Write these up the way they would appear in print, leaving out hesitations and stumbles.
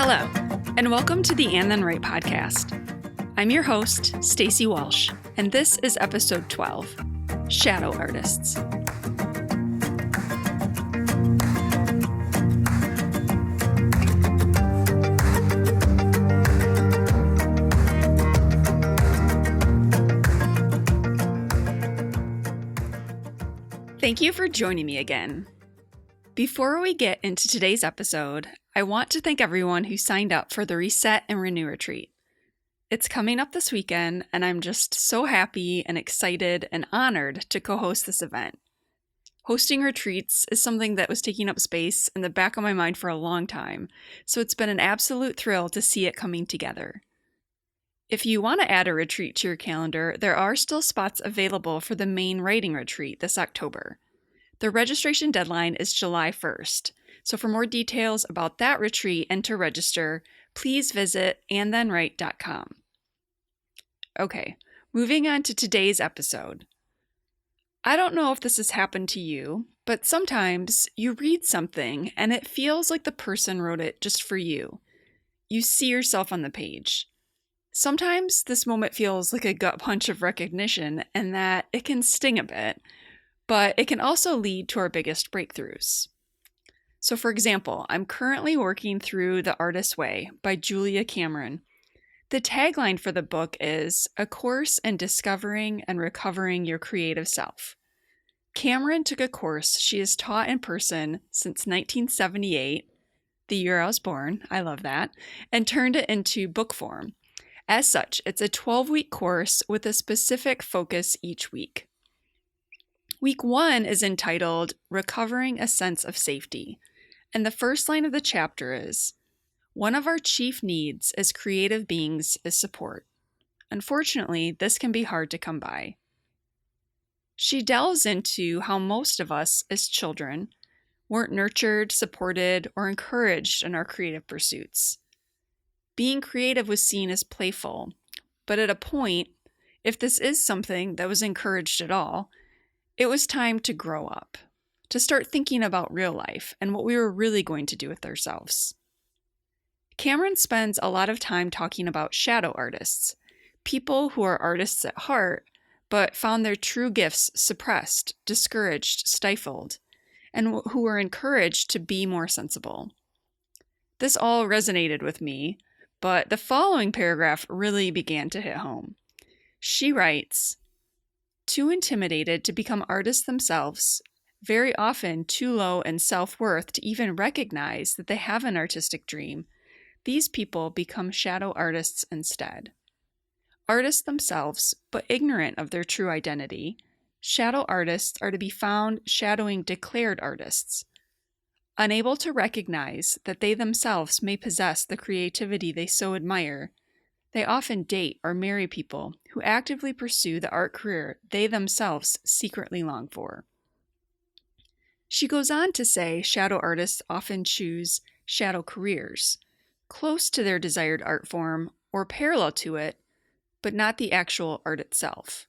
Hello, and welcome to the And Then Right podcast. I'm your host, Stacey Walsh, and this is episode 12, Shadow Artists. Thank you for joining me again. Before we get into today's episode, I want to thank everyone who signed up for the Reset and Renew retreat. It's coming up this weekend, and I'm just so happy and excited and honored to co-host this event. Hosting retreats is something that was taking up space in the back of my mind for a long time, so it's been an absolute thrill to see it coming together. If you want to add a retreat to your calendar, there are still spots available for the main writing retreat this October. The registration deadline is July 1st, so for more details about that retreat and to register, please visit andthenwrite.com. Okay, moving on to today's episode. I don't know if this has happened to you, but sometimes you read something and it feels like the person wrote it just for you. You see yourself on the page. Sometimes this moment feels like a gut punch of recognition and that it can sting a bit, but it can also lead to our biggest breakthroughs. So for example, I'm currently working through The Artist's Way by Julia Cameron. The tagline for the book is A Course in Discovering and Recovering Your Creative Self. Cameron took a course she has taught in person since 1978, the year I was born, I love that, and turned it into book form. As such, it's a 12-week course with a specific focus each week. Week 1 is entitled Recovering a Sense of Safety, and the first line of the chapter is, one of our chief needs as creative beings is support. Unfortunately, this can be hard to come by. She delves into how most of us as children weren't nurtured, supported, or encouraged in our creative pursuits. Being creative was seen as playful, but at a point, if this is something that was encouraged at all, it was time to grow up, to start thinking about real life and what we were really going to do with ourselves. Cameron spends a lot of time talking about shadow artists, people who are artists at heart, but found their true gifts suppressed, discouraged, stifled, and who were encouraged to be more sensible. This all resonated with me, but the following paragraph really began to hit home. She writes, too intimidated to become artists themselves, very often too low in self-worth to even recognize that they have an artistic dream, these people become shadow artists instead. Artists themselves, but ignorant of their true identity, shadow artists are to be found shadowing declared artists. Unable to recognize that they themselves may possess the creativity they so admire, they often date or marry people who actively pursue the art career they themselves secretly long for. She goes on to say shadow artists often choose shadow careers, close to their desired art form or parallel to it, but not the actual art itself.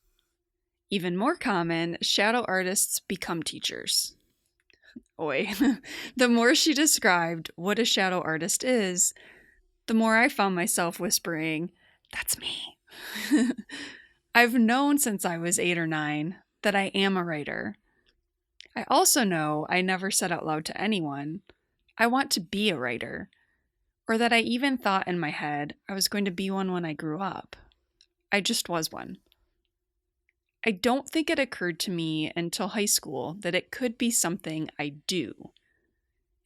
Even more common, shadow artists become teachers. Oi. The more she described what a shadow artist is, the more I found myself whispering, that's me. I've known since I was 8 or 9 that I am a writer. I also know I never said out loud to anyone, I want to be a writer, or that I even thought in my head I was going to be one when I grew up. I just was one. I don't think it occurred to me until high school that it could be something I do.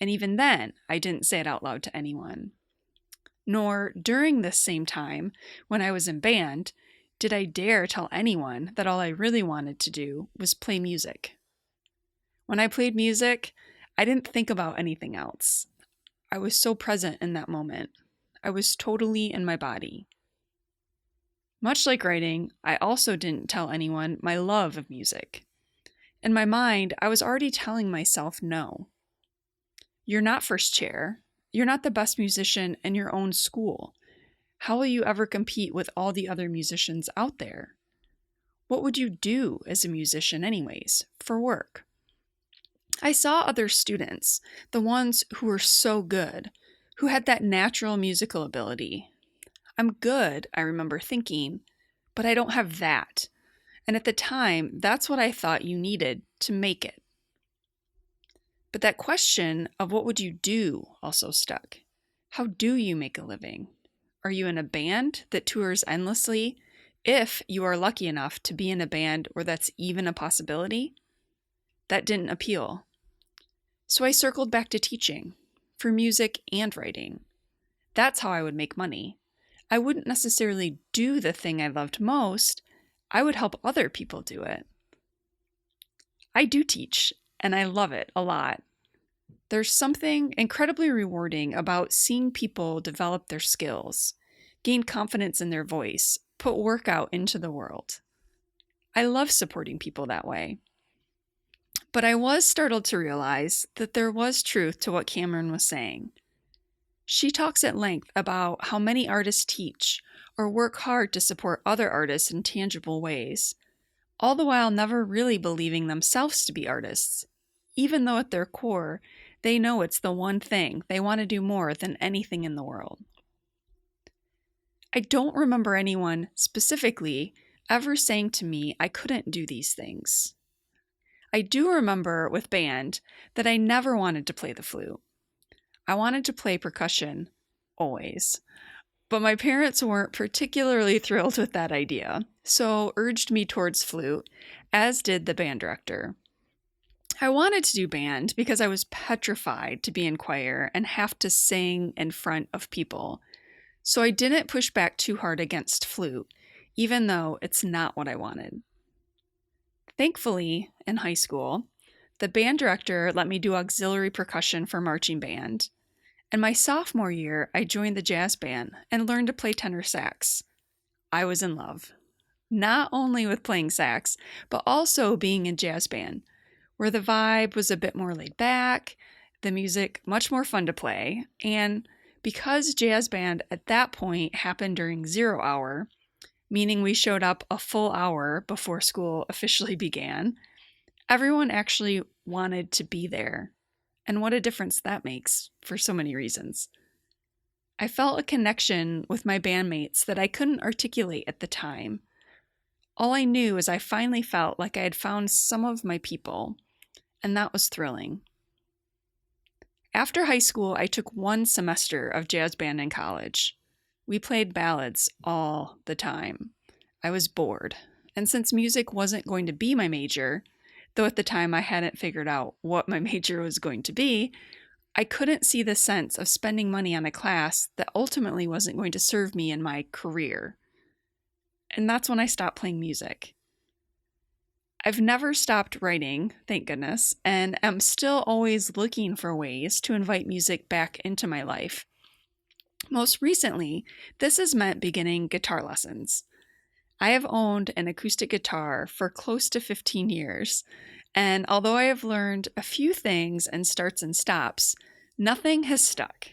And even then, I didn't say it out loud to anyone. Nor during this same time, when I was in band, did I dare tell anyone that all I really wanted to do was play music. When I played music, I didn't think about anything else. I was so present in that moment. I was totally in my body. Much like writing, I also didn't tell anyone my love of music. In my mind, I was already telling myself no. You're not first chair. You're not the best musician in your own school. How will you ever compete with all the other musicians out there? What would you do as a musician anyways, for work? I saw other students, the ones who were so good, who had that natural musical ability. I'm good, I remember thinking, but I don't have that. And at the time, that's what I thought you needed to make it. But that question of what would you do also stuck. How do you make a living? Are you in a band that tours endlessly? If you are lucky enough to be in a band where that's even a possibility? That didn't appeal. So I circled back to teaching, for music and writing. That's how I would make money. I wouldn't necessarily do the thing I loved most, I would help other people do it. I do teach, and I love it a lot. There's something incredibly rewarding about seeing people develop their skills, gain confidence in their voice, put work out into the world. I love supporting people that way. But I was startled to realize that there was truth to what Cameron was saying. She talks at length about how many artists teach or work hard to support other artists in tangible ways, all the while never really believing themselves to be artists, even though at their core, they know it's the one thing they want to do more than anything in the world. I don't remember anyone specifically ever saying to me I couldn't do these things. I do remember with band that I never wanted to play the flute. I wanted to play percussion, always. But my parents weren't particularly thrilled with that idea, so urged me towards flute, as did the band director. I wanted to do band because I was petrified to be in choir and have to sing in front of people. So I didn't push back too hard against flute, even though it's not what I wanted. Thankfully, in high school, the band director let me do auxiliary percussion for marching band. And my sophomore year, I joined the jazz band and learned to play tenor sax. I was in love, not only with playing sax, but also being in jazz band, where the vibe was a bit more laid back, the music much more fun to play, and because jazz band at that point happened during 0 hour, meaning we showed up a full hour before school officially began, everyone actually wanted to be there. And what a difference that makes for so many reasons. I felt a connection with my bandmates that I couldn't articulate at the time. All I knew is I finally felt like I had found some of my people, and that was thrilling. After high school, I took 1 semester of jazz band in college. We played ballads all the time. I was bored, and since music wasn't going to be my major, though at the time I hadn't figured out what my major was going to be, I couldn't see the sense of spending money on a class that ultimately wasn't going to serve me in my career. And that's when I stopped playing music. I've never stopped writing, thank goodness, and am still always looking for ways to invite music back into my life. Most recently, this has meant beginning guitar lessons. I have owned an acoustic guitar for close to 15 years, and although I have learned a few things and starts and stops, nothing has stuck.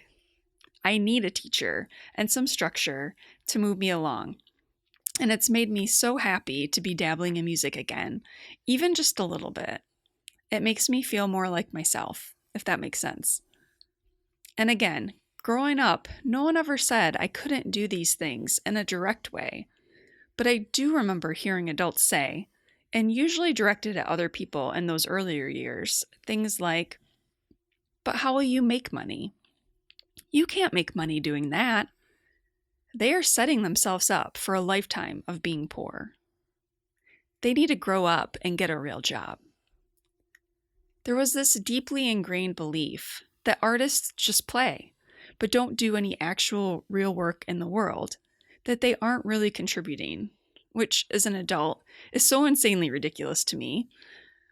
I need a teacher and some structure to move me along. And it's made me so happy to be dabbling in music again, even just a little bit. It makes me feel more like myself, if that makes sense. And again, growing up, no one ever said I couldn't do these things in a direct way. But I do remember hearing adults say, and usually directed at other people in those earlier years, things like, "But how will you make money? You can't make money doing that." They are setting themselves up for a lifetime of being poor. They need to grow up and get a real job. There was this deeply ingrained belief that artists just play, but don't do any actual real work in the world, that they aren't really contributing, which, as an adult, is so insanely ridiculous to me.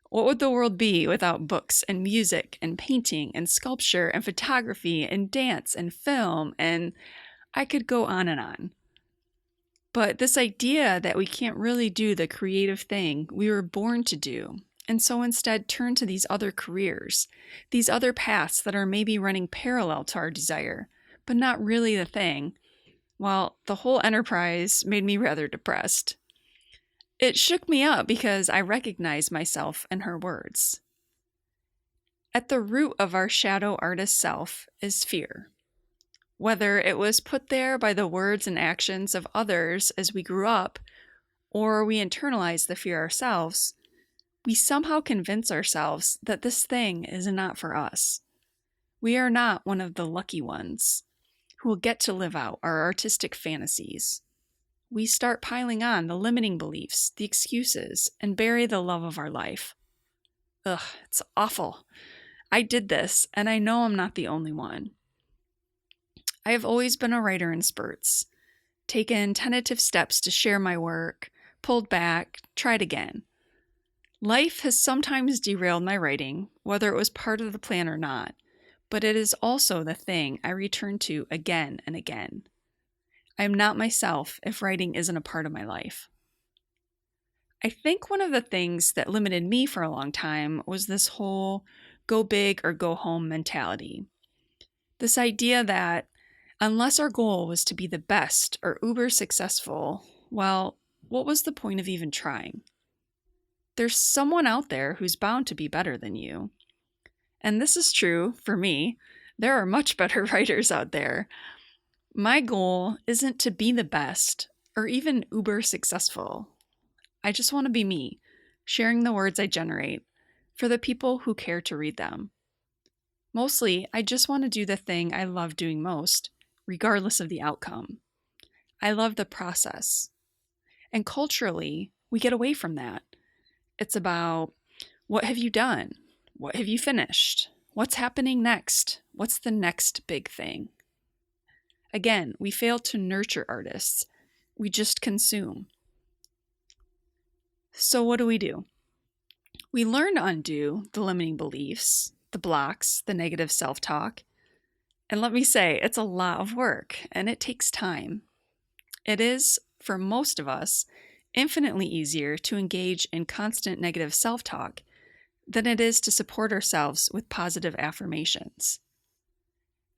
What would the world be without books and music and painting and sculpture and photography and dance and film, and I could go on and on. But this idea that we can't really do the creative thing we were born to do, and so instead turn to these other careers, these other paths that are maybe running parallel to our desire, but not really the thing, well, the whole enterprise made me rather depressed. It shook me up because I recognized myself in her words. At the root of our shadow artist self is fear. Whether it was put there by the words and actions of others as we grew up, or we internalized the fear ourselves, we somehow convince ourselves that this thing is not for us. We are not one of the lucky ones who will get to live out our artistic fantasies. We start piling on the limiting beliefs, the excuses, and bury the love of our life. Ugh, it's awful. I did this, and I know I'm not the only one. I have always been a writer in spurts, taken tentative steps to share my work, pulled back, tried again. Life has sometimes derailed my writing, whether it was part of the plan or not, but it is also the thing I return to again and again. I am not myself if writing isn't a part of my life. I think one of the things that limited me for a long time was this whole go big or go home mentality. This idea that unless our goal was to be the best or uber successful, well, what was the point of even trying? There's someone out there who's bound to be better than you. And this is true for me. There are much better writers out there. My goal isn't to be the best or even uber successful. I just want to be me, sharing the words I generate for the people who care to read them. Mostly, I just want to do the thing I love doing most, regardless of the outcome. I love the process. And culturally, we get away from that. It's about, what have you done? What have you finished? What's happening next? What's the next big thing? Again, we fail to nurture artists. We just consume. So what do? We learn to undo the limiting beliefs, the blocks, the negative self-talk. And let me say, it's a lot of work, and it takes time. It is, for most of us, infinitely easier to engage in constant negative self-talk than it is to support ourselves with positive affirmations.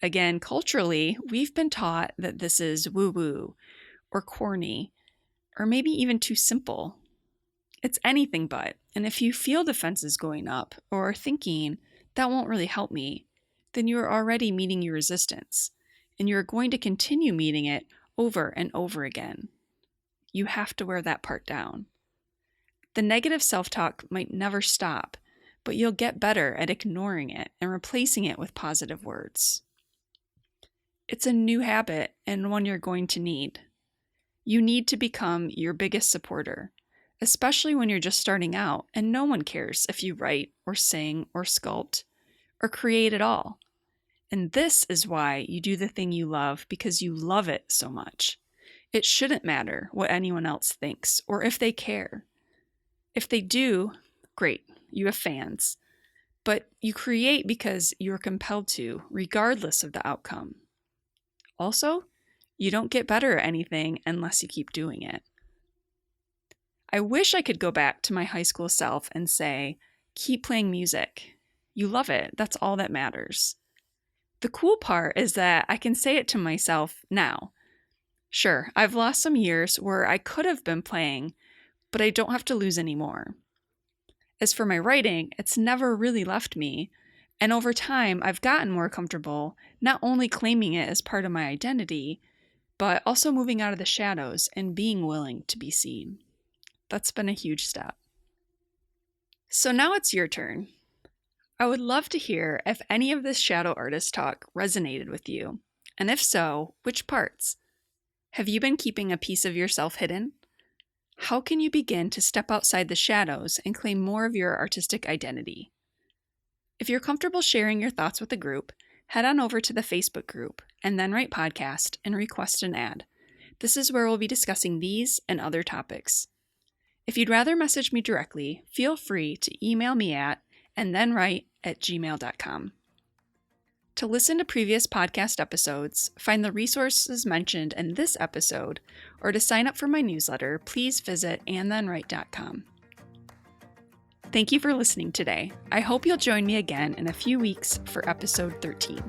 Again, culturally, we've been taught that this is woo-woo, or corny, or maybe even too simple. It's anything but, and if you feel defenses going up, or thinking, that won't really help me, then you're already meeting your resistance, and you're going to continue meeting it over and over again. You have to wear that part down. The negative self-talk might never stop, but you'll get better at ignoring it and replacing it with positive words. It's a new habit and one you're going to need. You need to become your biggest supporter, especially when you're just starting out and no one cares if you write or sing or sculpt or create at all. And this is why you do the thing you love, because you love it so much. It shouldn't matter what anyone else thinks or if they care. If they do, great, you have fans. But you create because you're compelled to, regardless of the outcome. Also, you don't get better at anything unless you keep doing it. I wish I could go back to my high school self and say, keep playing music. You love it. That's all that matters. The cool part is that I can say it to myself now. Sure, I've lost some years where I could have been playing, but I don't have to lose any more. As for my writing, it's never really left me, and over time I've gotten more comfortable not only claiming it as part of my identity, but also moving out of the shadows and being willing to be seen. That's been a huge step. So now it's your turn. I would love to hear if any of this shadow artist talk resonated with you, and if so, which parts? Have you been keeping a piece of yourself hidden? How can you begin to step outside the shadows and claim more of your artistic identity? If you're comfortable sharing your thoughts with the group, head on over to the Facebook group and then write podcast and request an ad. This is where we'll be discussing these and other topics. If you'd rather message me directly, feel free to email me at andthenwrite@gmail.com. To listen to previous podcast episodes, find the resources mentioned in this episode, or to sign up for my newsletter, please visit andthenwrite.com. Thank you for listening today. I hope you'll join me again in a few weeks for episode 13.